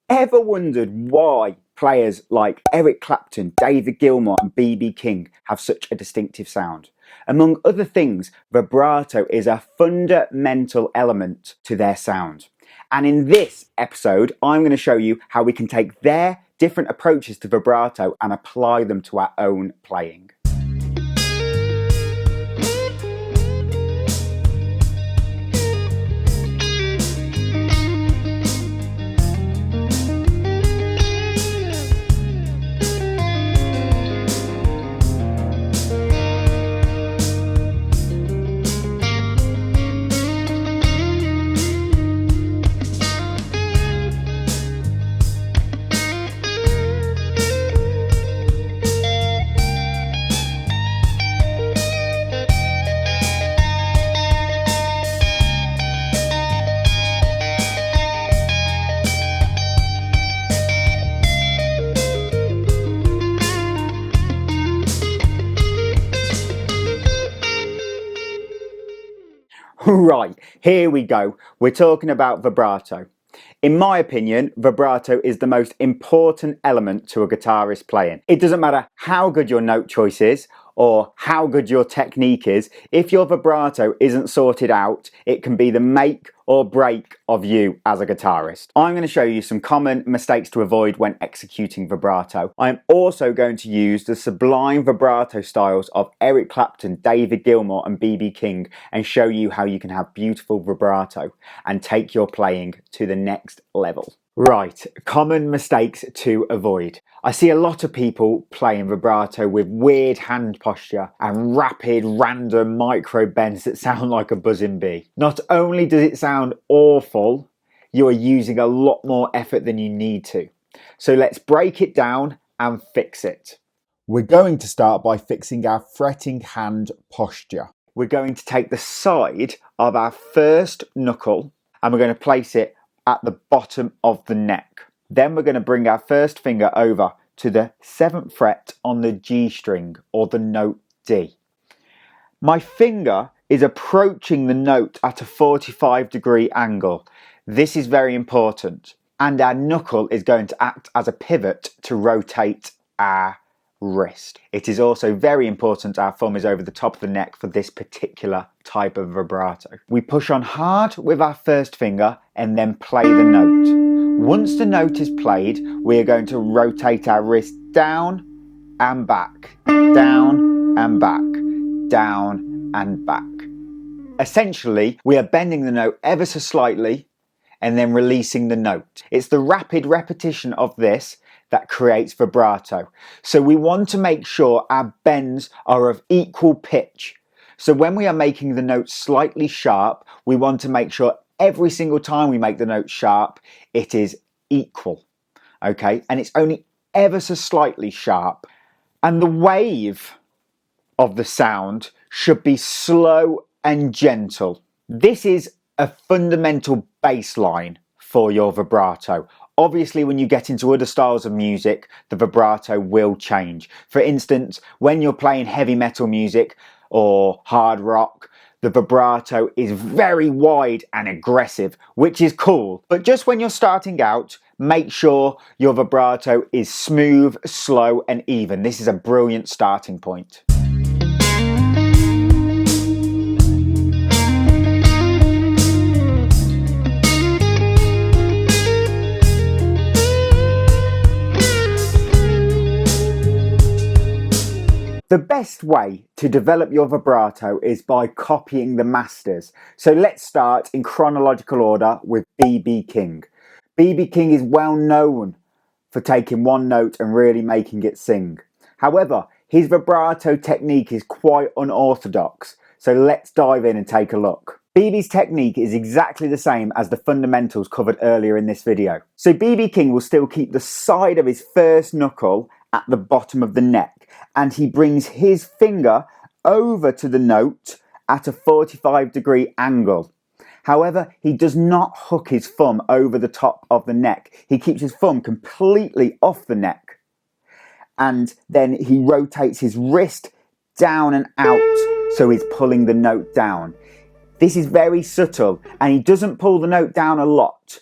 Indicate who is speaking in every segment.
Speaker 1: Ever wondered why players like Eric Clapton, David Gilmour and B.B. King have such a distinctive sound? Among other things, vibrato is a fundamental element to their sound. And in this episode, I'm going to show you how we can take their different approaches to vibrato and apply them to our own playing. Right, here we go. We're talking about vibrato. In my opinion, vibrato is the most important element to a guitarist playing. It doesn't matter how good your note choice is or how good your technique is. If your vibrato isn't sorted out, it can be the make or break of you as a guitarist. I'm going to show you some common mistakes to avoid when executing vibrato. I'm also going to use the sublime vibrato styles of Eric Clapton, David Gilmour and B.B. King and show you how you can have beautiful vibrato and take your playing to the next level. Right, common mistakes to avoid. I see a lot of people playing vibrato with weird hand posture and rapid random micro bends that sound like a buzzing bee. Not only does it sound awful, you are using a lot more effort than you need to. So let's break it down and fix it. We're going to start by fixing our fretting hand posture. We're going to take the side of our first knuckle and we're going to place it at the bottom of the neck. Then we're going to bring our first finger over to the 7th fret on the G string or the note D. My finger is approaching the note at a 45-degree angle. This is very important. And our knuckle is going to act as a pivot to rotate our wrist. It is also very important our thumb is over the top of the neck for this particular type of vibrato. We push on hard with our first finger and then play the note. Once the note is played, we are going to rotate our wrist down and back, down and back, down and back. Essentially, we are bending the note ever so slightly and then releasing the note. It's the rapid repetition of this that creates vibrato. So we want to make sure our bends are of equal pitch. So when we are making the note slightly sharp, we want to make sure every single time we make the note sharp, it is equal. Okay, and it's only ever so slightly sharp. And the wave of the sound should be slow and gentle. This is a fundamental baseline for your vibrato. Obviously, when you get into other styles of music, the vibrato will change. For instance, when you're playing heavy metal music or hard rock, the vibrato is very wide and aggressive, which is cool. But just when you're starting out, make sure your vibrato is smooth, slow, and even. This is a brilliant starting point. The best way to develop your vibrato is by copying the masters. So let's start in chronological order with B.B. King. B.B. King is well known for taking one note and really making it sing. However, his vibrato technique is quite unorthodox. So let's dive in and take a look. B.B.'s technique is exactly the same as the fundamentals covered earlier in this video. So B.B. King will still keep the side of his first knuckle at the bottom of the neck, and he brings his finger over to the note at a 45-degree angle. However, he does not hook his thumb over the top of the neck. He keeps his thumb completely off the neck. And then he rotates his wrist down and out, so he's pulling the note down. This is very subtle, and he doesn't pull the note down a lot.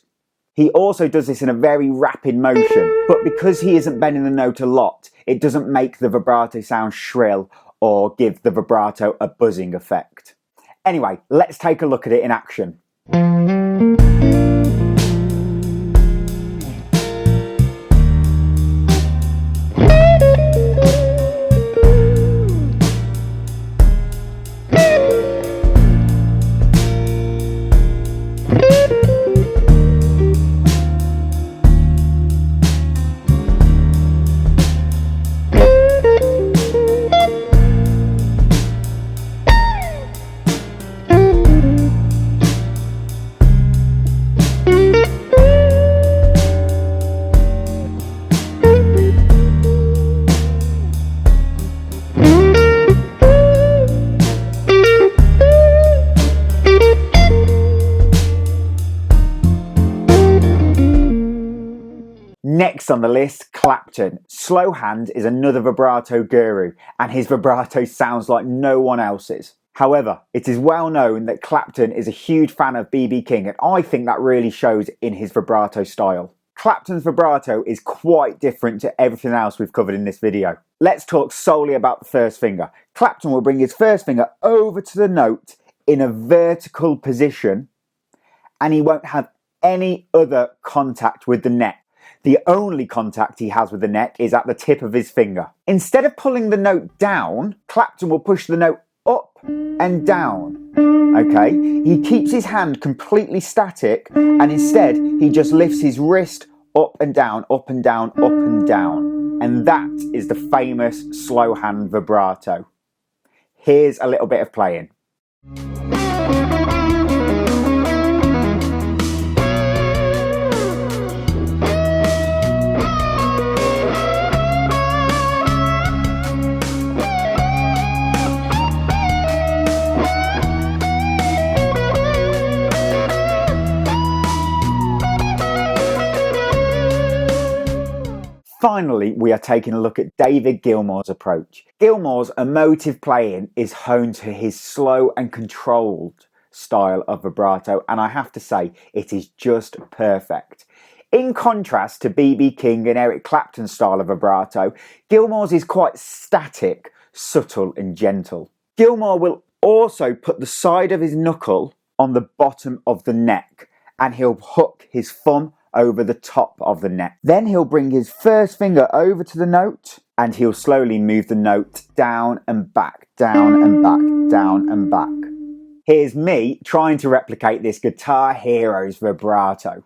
Speaker 1: He also does this in a very rapid motion, but because he isn't bending the note a lot, it doesn't make the vibrato sound shrill or give the vibrato a buzzing effect. Anyway, let's take a look at it in action. Next on the list, Clapton. Slow hand is another vibrato guru, and his vibrato sounds like no one else's. However, it is well known that Clapton is a huge fan of B.B. King, and I think that really shows in his vibrato style. Clapton's vibrato is quite different to everything else we've covered in this video. Let's talk solely about the first finger. Clapton will bring his first finger over to the note in a vertical position, and he won't have any other contact with the neck. The only contact he has with the neck is at the tip of his finger. Instead of pulling the note down, Clapton will push the note up and down. Okay? He keeps his hand completely static, and instead he just lifts his wrist up and down, up and down, up and down. And that is the famous slow hand vibrato. Here's a little bit of playing. Finally, we are taking a look at David Gilmour's approach. Gilmour's emotive playing is honed to his slow and controlled style of vibrato, and I have to say, it is just perfect. In contrast to B.B. King and Eric Clapton's style of vibrato, Gilmour's is quite static, subtle and gentle. Gilmour will also put the side of his knuckle on the bottom of the neck, and he'll hook his thumb over the top of the neck. Then he'll bring his first finger over to the note, and he'll slowly move the note down and back, down and back, down and back. Here's me trying to replicate this guitar hero's vibrato.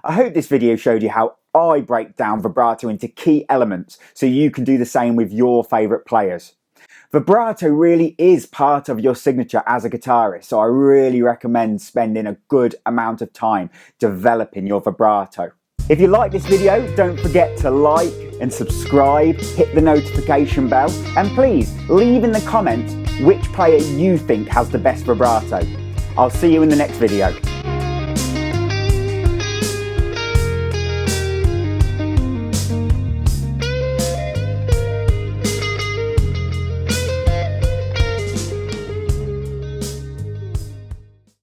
Speaker 1: I hope this video showed you how I break down vibrato into key elements so you can do the same with your favourite players. Vibrato really is part of your signature as a guitarist, so I really recommend spending a good amount of time developing your vibrato. If you like this video, don't forget to like and subscribe, hit the notification bell, and please leave in the comments which player you think has the best vibrato. I'll see you in the next video.